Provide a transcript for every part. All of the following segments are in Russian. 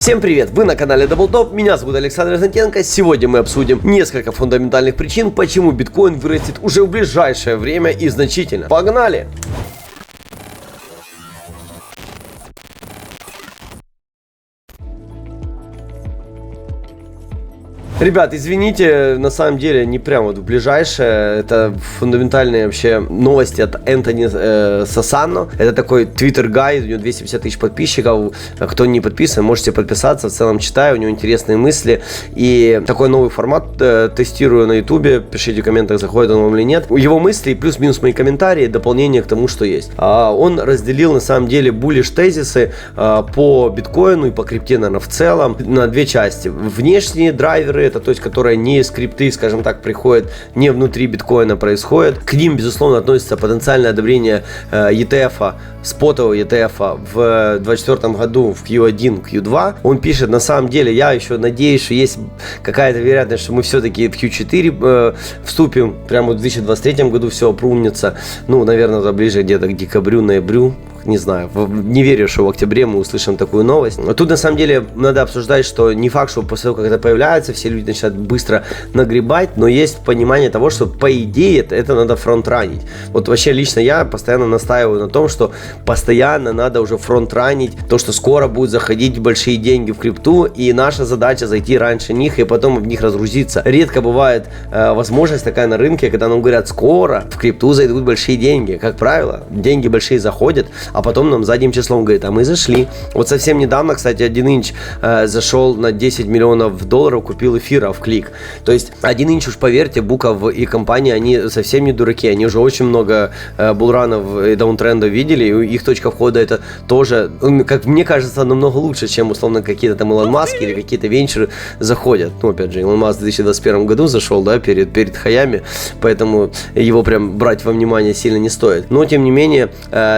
Всем привет! Вы на канале Даблтоп, меня зовут Александр Игнатенко. Сегодня мы обсудим несколько фундаментальных причин, почему биткоин вырастет уже в ближайшее время и значительно. Погнали! Ребят, извините, на самом деле не прям вот в ближайшее, это фундаментальные вообще новости от Энтони Сасано. Это такой твиттер-гайд, у него 250 тысяч подписчиков, кто не подписан, можете подписаться, в целом читаю, у него интересные мысли. И такой новый формат тестирую на ютубе, пишите в комментах, заходит он вам или нет. Его мысли, плюс-минус мои комментарии, дополнение к тому, что есть. Он разделил на самом деле буллиш тезисы по биткоину и по крипте, наверное, в целом на две части. Внешние драйверы, это то есть, которые не из крипты, скажем так, приходят, не внутри биткоина происходит. К ним, безусловно, относится потенциальное одобрение ETF, спотового ETF в 2024 году в Q1, Q2. Он пишет, на самом деле, я еще надеюсь, что есть какая-то вероятность, что мы все-таки в Q4 вступим, прямо в 2023 году все опрумнится. Ну, наверное, ближе где-то к декабрю, ноябрю. Не знаю, не верю, что в октябре мы услышим такую новость. Тут на самом деле надо обсуждать, что не факт, что после того, как это появляется, все люди начинают быстро нагребать, но есть понимание того, что по идее это надо фронтранить. Вот вообще лично я постоянно настаиваю на том, что постоянно надо уже фронтранить то, что скоро будут заходить большие деньги в крипту, и наша задача зайти раньше них и потом в них разгрузиться. Редко бывает возможность такая на рынке, когда нам говорят, скоро в крипту зайдут большие деньги. Как правило, деньги большие заходят, а потом нам задним числом говорит, а мы зашли. Вот совсем недавно, кстати, 1inch зашел на 10 миллионов долларов, купил эфира в клик. То есть 1inch, уж поверьте, Буков и компания, они совсем не дураки, они уже очень много булранов и даунтрендов видели, и их точка входа это тоже, как мне кажется, намного лучше, чем условно какие-то там Илон Маск или какие-то венчуры заходят. Ну, опять же, Илон Маск в 2021 году зашел, да, перед хаями, поэтому его прям брать во внимание сильно не стоит. Но, тем не менее,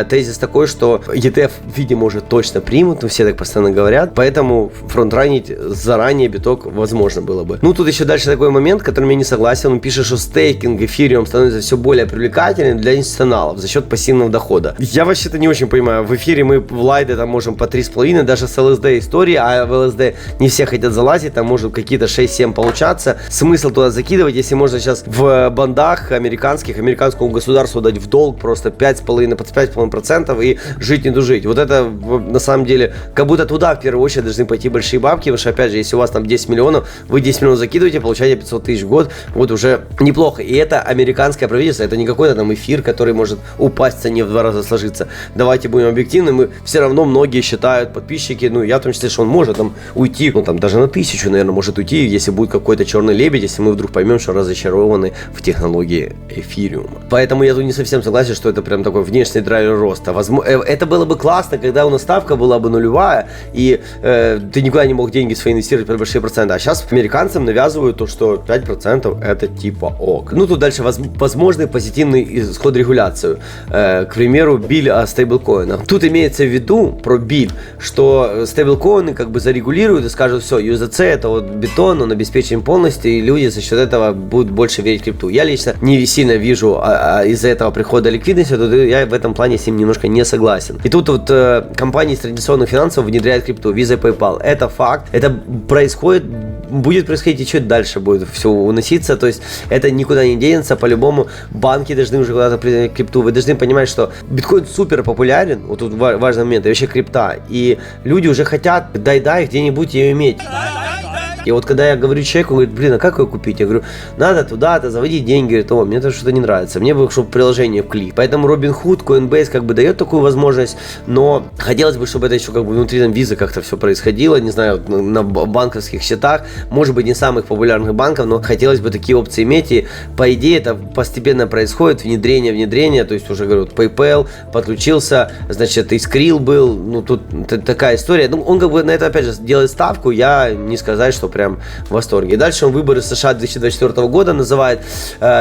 тезис такой, что ETF, видимо, уже точно примут, все так постоянно говорят, поэтому фронтранить заранее биток возможно было бы. Ну, тут еще дальше такой момент, которым я не согласен. Он пишет, что стейкинг эфириум становится все более привлекательным для институционалов за счет пассивного дохода. Я вообще-то не очень понимаю, в эфире мы в лайды там можем по 3,5, даже с LSD истории, а в LSD не все хотят залазить, там может какие-то 6-7 получаться. Смысл туда закидывать, если можно сейчас в бандах американскому государству дать в долг просто 5,5, под 5,5% и жить не дужить. Вот это на самом деле, как будто туда в первую очередь должны пойти большие бабки, потому что опять же, если у вас там 10 миллионов, вы 10 миллионов закидываете, получаете 500 тысяч в год, вот уже неплохо. И это американское правительство, это не какой-то там эфир, который может упасть в цене в 2 раза сложиться. Давайте будем объективны, мы все равно многие считают, подписчики, ну я в том числе, что он может там уйти, ну там даже на 1000, наверное, может уйти, если будет какой-то черный лебедь, если мы вдруг поймем, что разочарованы в технологии эфириума. Поэтому я тут не совсем согласен, что это прям такой внешний драйвер роста. Это было бы классно, когда у нас ставка была бы нулевая, и ты никуда не мог деньги свои инвестировать под большие проценты. А сейчас американцам навязывают то, что 5% это типа ок. Ну, тут дальше возможный позитивный исход регуляцию. К примеру, биль о стейблкоинах. Тут имеется в виду про биль, что стейблкоины как бы зарегулируют и скажут, все, USDC это вот бетон, он обеспечен полностью, и люди за счет этого будут больше верить в крипту. Я лично не сильно вижу из-за этого прихода ликвидности, то я в этом плане с ним немножко не согласен. И тут вот компании из традиционных финансов внедряют крипту, Visa, PayPal. Это факт, это происходит, будет происходить и чуть дальше будет все уноситься, то есть это никуда не денется, по-любому банки должны уже куда-то принять крипту, вы должны понимать, что биткоин супер популярен, вот тут важный момент, и вообще крипта, и люди уже хотят, дай где-нибудь ее иметь. И вот когда я говорю человеку, он говорит, блин, а как ее купить? Я говорю, надо туда-то заводить деньги. Говорит, мне это что-то не нравится. Мне бы, чтобы приложение в клик. Поэтому Robinhood, Coinbase как бы дает такую возможность, но хотелось бы, чтобы это еще как бы внутри там визы как-то все происходило, не знаю, на банковских счетах, может быть, не самых популярных банков, но хотелось бы такие опции иметь. И по идее это постепенно происходит, внедрение, то есть уже, говорю, PayPal подключился, значит, и Skrill был, ну тут такая история. Ну, он как бы на это опять же делает ставку, я не сказать, что прям в восторге. И дальше он выборы США 2024 года называет.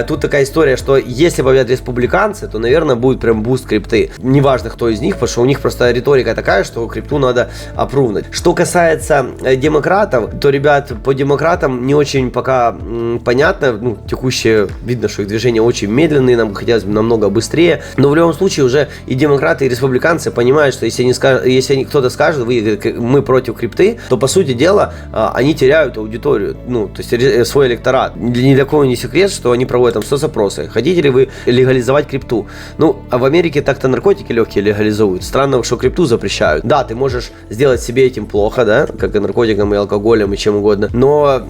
Тут такая история, что если победят республиканцы, то, наверное, будет прям буст крипты. Неважно, кто из них, потому что у них просто риторика такая, что крипту надо опрувнуть. Что касается демократов, то, ребят, по демократам не очень пока понятно. Ну, текущее, видно, что их движения очень медленные, нам хотелось бы намного быстрее. Но в любом случае уже и демократы, и республиканцы понимают, что если кто-то скажет, мы против крипты, то, по сути дела, они теряют аудиторию, ну, то есть свой электорат. Ни для кого не секрет, что они проводят там соцопросы. Хотите ли вы легализовать крипту? Ну, а в Америке так-то наркотики легкие легализуют. Странно, что крипту запрещают. Да, ты можешь сделать себе этим плохо, да, как и наркотикам, и алкоголем, и чем угодно, но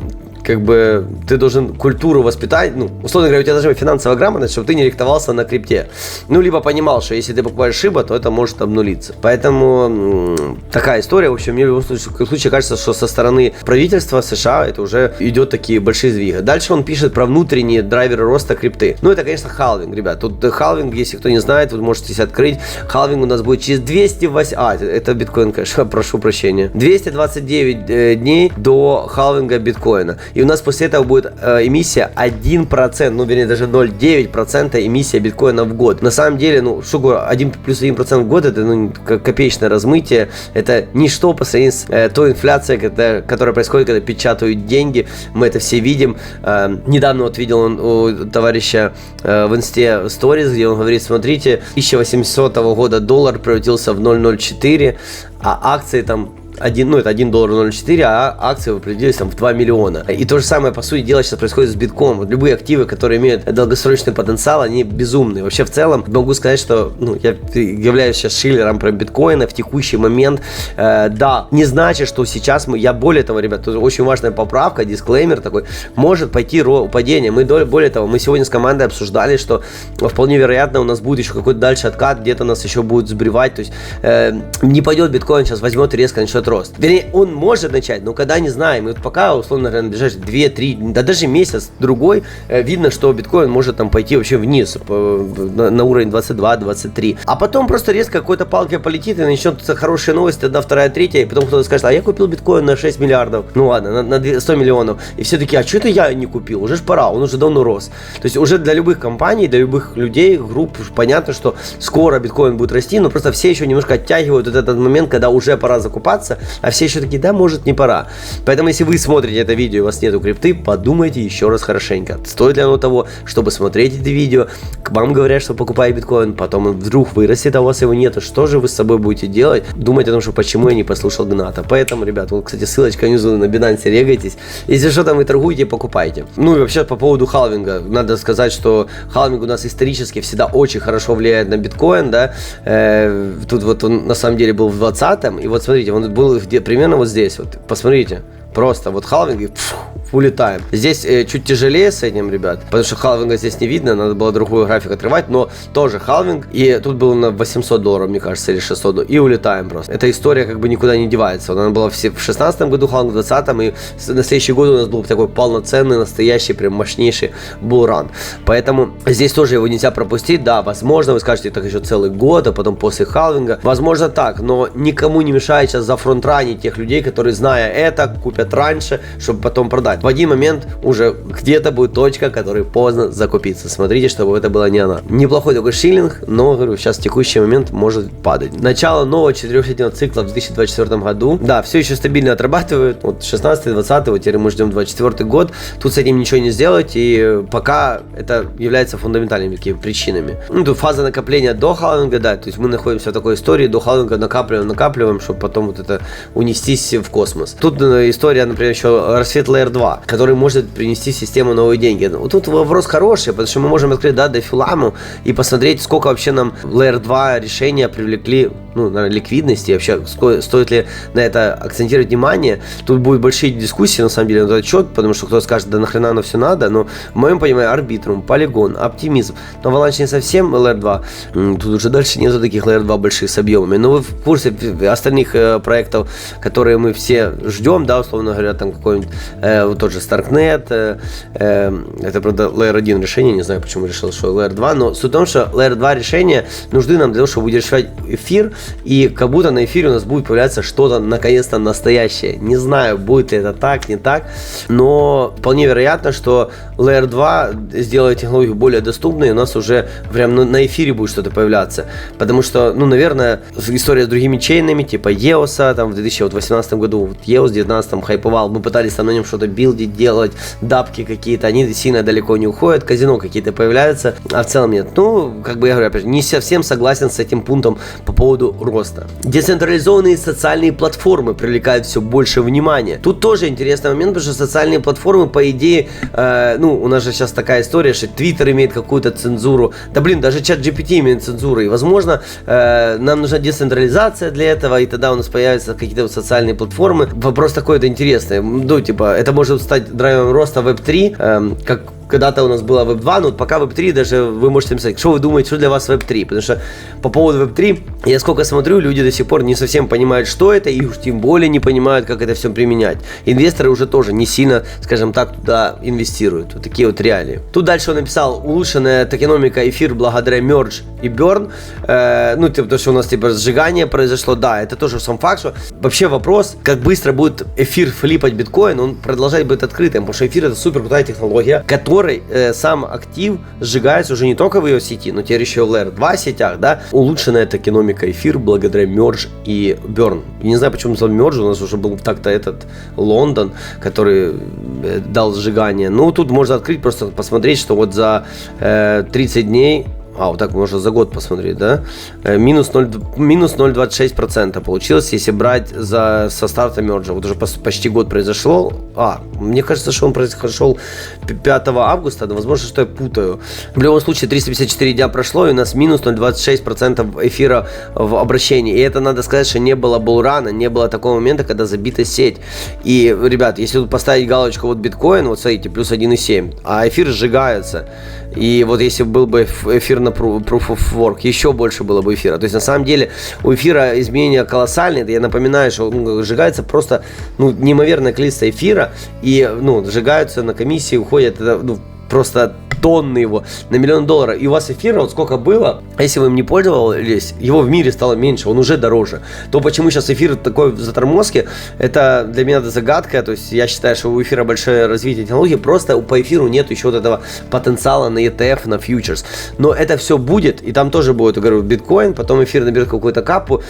как бы ты должен культуру воспитать, ну, условно говоря, у тебя должна быть финансовая грамотность, чтобы ты не ректовался на крипте. Ну, либо понимал, что если ты покупаешь шиба, то это может обнулиться. Поэтому такая история. В общем, мне в любом случае кажется, что со стороны правительства США это уже идет такие большие сдвиги. Дальше он пишет про внутренние драйверы роста крипты. Ну, это, конечно, халвинг, ребят. Тут халвинг, если кто не знает, вы можете себе открыть. Халвинг у нас будет через 208... это биткоин, конечно, прошу прощения. 229 дней до халвинга биткоина. И у нас после этого будет эмиссия 1%, ну, вернее, даже 0,9% эмиссия биткоина в год. На самом деле, ну, что говорю, 1 плюс 1% в год, это, ну, копеечное размытие, это ничто по сравнению с той инфляцией, которая происходит, когда печатают деньги, мы это все видим. Недавно вот видел он у товарища в инсте сторис, где он говорит, смотрите, 1800 года доллар превратился в 0,04, а акции там это $1.04, а акции определились там в 2 миллиона. И то же самое, по сути дела, сейчас происходит с битком. Вот любые активы, которые имеют долгосрочный потенциал, они безумные. Вообще, в целом, могу сказать, что я являюсь сейчас шиллером про биткоина в текущий момент. Да, не значит, что сейчас я более того, ребят, тут очень важная поправка, дисклеймер такой, может пойти падение. Более того, мы сегодня с командой обсуждали, что вполне вероятно у нас будет еще какой-то дальше откат, где-то нас еще будет сбривать. То есть не пойдет биткоин, сейчас возьмет и резко начнет рост. Вернее, он может начать, но когда не знаем. И вот пока, условно говоря, на ближайшие 2-3, да даже месяц-другой, видно, что биткоин может там пойти вообще вниз на уровень 22-23. А потом просто резко какой-то палкой полетит и начнется хорошие новости, одна, вторая, третья, и потом кто-то скажет, а я купил биткоин на 6 миллиардов. Ну ладно, на 100 миллионов. И все таки, а что это я не купил? Уже ж пора, он уже давно рос. То есть уже для любых компаний, для любых людей, групп, понятно, что скоро биткоин будет расти, но просто все еще немножко оттягивают вот этот момент, когда уже пора закупаться, а все еще такие, да, может, не пора. Поэтому, если вы смотрите это видео и у вас нету крипты, подумайте еще раз хорошенько. Стоит ли оно того, чтобы смотреть это видео? К вам говорят, что покупай биткоин, потом он вдруг вырастет, а у вас его нету. Что же вы с собой будете делать? Думать о том, что почему я не послушал Гната. Поэтому, ребят, вот, кстати, ссылочка внизу на Binance, регайтесь. Если что там вы торгуете, покупайте. Ну и вообще по поводу халвинга. Надо сказать, что халвинг у нас исторически всегда очень хорошо влияет на биткоин, да. Тут вот он на самом деле был в 20-м, и вот смотрите, он был примерно вот здесь вот, посмотрите, просто вот халвинг и улетаем. Здесь чуть тяжелее с этим, ребят, потому что халвинга здесь не видно, надо было другой график отрывать, но тоже халвинг, и тут было на $800, мне кажется, или 600, и улетаем просто. Эта история как бы никуда не девается. Она была в 16 году, халвинг в 20-м, и на следующий год у нас был такой полноценный, настоящий, прям мощнейший булран. Поэтому здесь тоже его нельзя пропустить. Да, возможно, вы скажете, так еще целый год, а потом после халвинга. Возможно так, но никому не мешает сейчас зафронтранить тех людей, которые, зная это, купят раньше, чтобы потом продать. В один момент уже где-то будет точка, которой поздно закупиться. Смотрите, чтобы это была не она. Неплохой такой шиллинг, но, говорю, сейчас в текущий момент может падать. Начало нового 4-летнего цикла в 2024 году. Да, все еще стабильно отрабатывают. Вот 16-20, вот теперь мы ждем 24 год. Тут с этим ничего не сделать, и пока это является фундаментальными такими причинами. Ну, тут фаза накопления до халвинга, да, то есть мы находимся в такой истории, до халвинга накапливаем, чтобы потом вот это унестись в космос. Тут история, например, еще рассвет Layer 2, который может принести в систему новые деньги. Вот тут вопрос хороший, потому что мы можем открыть, да, Дефиламу и посмотреть, сколько вообще нам Layer 2 решения привлекли, ну, на ликвидности, вообще стоит ли на это акцентировать внимание. Тут будут большие дискуссии, на самом деле, на этот счет, потому что кто-то скажет, да нахрена оно все надо, но в моем понимании Арбитрум, Полигон, Оптимизм, но Avalanche не совсем Layer 2, тут уже дальше нету таких Layer 2 больших с объемами, но вы в курсе остальных проектов, которые мы все ждем, да, условно говоря, там какой-нибудь тот же Starknet, это, правда, Layer 1 решение, не знаю, почему решил, что Layer 2, но суть в том, что Layer 2 решения нужны нам для того, чтобы удержать эфир, и как будто на эфире у нас будет появляться что-то, наконец-то, настоящее. Не знаю, будет ли это так, не так, но вполне вероятно, что Layer 2 сделает технологию более доступной, и у нас уже прям на эфире будет что-то появляться, потому что, ну, наверное, история с другими чейнами, типа EOS, там в 2018 году EOS в 2019 хайповал, мы пытались там на нем что-то билдить, делать, дапки какие-то, они сильно далеко не уходят, казино какие-то появляются, а в целом нет. Ну, как бы я говорю, опять же, не совсем согласен с этим пунктом по поводу роста. Децентрализованные социальные платформы привлекают все больше внимания. Тут тоже интересный момент, потому что социальные платформы, по идее, ну, у нас же сейчас такая история, что Twitter имеет какую-то цензуру, да блин, даже чат GPT имеет цензуру, и, возможно, нам нужна децентрализация для этого, и тогда у нас появятся какие-то вот социальные платформы. Вопрос такой-то интересный, ну, типа, это может стать драйвером роста Web3, как когда-то у нас было Web 2, но вот пока Web 3 даже вы можете написать, что вы думаете, что для вас Web 3, потому что по поводу Web 3, я сколько смотрю, люди до сих пор не совсем понимают, что это, и уж тем более не понимают, как это все применять. Инвесторы уже тоже не сильно, скажем так, туда инвестируют. Вот такие вот реалии. Тут дальше он написал: улучшенная токеномика эфир благодаря Merge и Burn. Ну, типа, то, что у нас типа сжигание произошло, да, это тоже сам факт, что вообще вопрос, как быстро будет эфир флипать биткоин, он продолжает быть открытым, потому что эфир это супер крутая технология, которая сам актив сжигается уже не только в ее сети, но теперь еще в Layer 2 сетях, да, улучшенная токеномика эфир благодаря Merge и Burn. Я не знаю, почему назвал Merge, у нас уже был так-то этот Лондон, который дал сжигание. Ну, тут можно открыть, просто посмотреть, что вот за 30 дней, вот так можно за год посмотреть, да? Минус 0,26% получилось, если брать со старта мерджа. Вот уже почти год произошло. Мне кажется, что он произошел 5 августа, да, возможно, что я путаю. В любом случае, 354 дня прошло, и у нас минус 0,26% эфира в обращении. И это, надо сказать, что не было булрана, не было такого момента, когда забита сеть. И, ребят, если тут поставить галочку вот биткоин, вот смотрите, плюс 1,7, а эфир сжигается. И вот если был бы эфир на Proof of Work, еще больше было бы эфира. То есть на самом деле у эфира изменения колоссальные. Я напоминаю, что сжигается просто неимоверное количество эфира. И сжигаются на комиссии, уходят просто тонны его на $1 миллион. И у вас эфира вот сколько было, если вы им не пользовались, его в мире стало меньше, он уже дороже. То, почему сейчас эфир такой в затормозке, это для меня загадка. То есть я считаю, что у эфира большое развитие технологий, просто по эфиру нет еще вот этого потенциала на ETF, на фьючерс. Но это все будет, и там тоже будет, я говорю, биткоин, потом эфир наберет какую-то капу.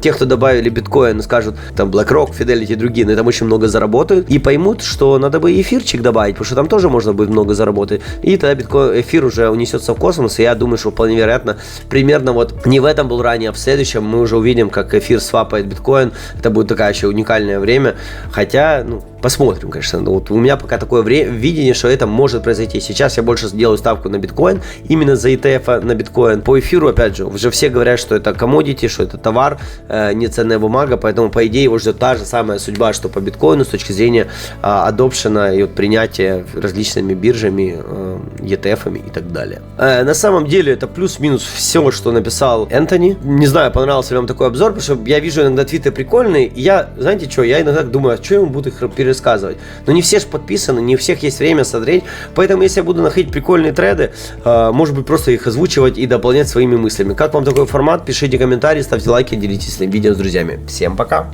Те, кто добавили биткоин, скажут, там BlackRock, Fidelity и другие, на этом очень много заработают, и поймут, что надо бы эфирчик добавить, потому что там тоже можно будет много заработать. И тогда эфир уже унесется в космос, и я думаю, что вполне вероятно, примерно вот не в этом был ранее, а в следующем мы уже увидим, как эфир свапает биткоин. Это будет такое еще уникальное время, хотя, посмотрим, конечно. Вот у меня пока такое видение, что это может произойти. Сейчас я больше сделаю ставку на биткоин, именно за ETF на биткоин. По эфиру, опять же, уже все говорят, что это commodity, что это товар, не ценная бумага, поэтому, по идее, его ждет та же самая судьба, что по биткоину с точки зрения адопшена и принятия различными биржами, ETF-ами и так далее. На самом деле, это плюс-минус все, что написал Энтони. Не знаю, понравился ли вам такой обзор, потому что я вижу иногда твиты прикольные, и я, знаете что, я иногда думаю, а что я ему буду их пересказывать? Но не все же подписаны, не у всех есть время смотреть, поэтому если я буду находить прикольные треды, может быть, просто их озвучивать и дополнять своими мыслями. Как вам такой формат? Пишите комментарии, ставьте лайки, делитесь этим видео с друзьями. Всем пока!